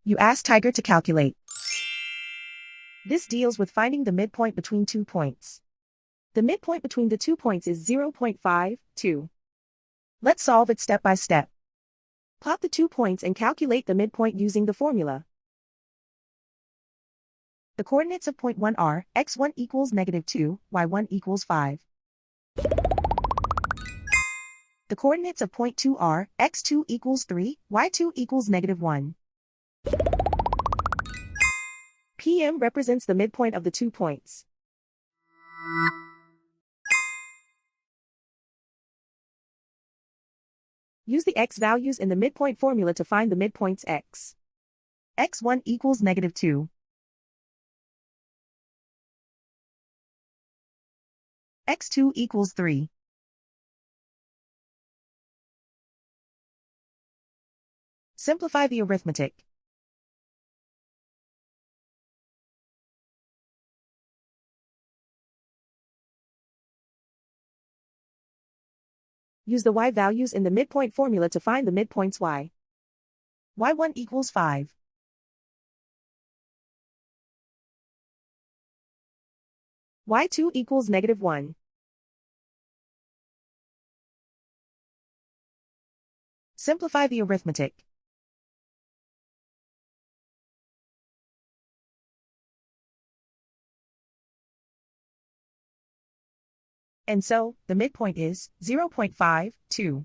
You ask Tiger to calculate. This deals with finding the midpoint between 2 points. The midpoint between the 2 points is 0.52. Let's solve it step by step. Plot the 2 points and calculate the midpoint using the formula. The coordinates of point 1 are x1 equals -2, y1 equals 5. The coordinates of point 2 are x2 equals 3, y2 equals -1. PM represents the midpoint of the 2 points. Use the x values in the midpoint formula to find the midpoints x. x1 equals -2. x2 equals 3. Simplify the arithmetic. Use the y values in the midpoint formula to find the midpoints y. y1 equals 5. y2 equals -1. Simplify the arithmetic. And so, the midpoint is 0.52.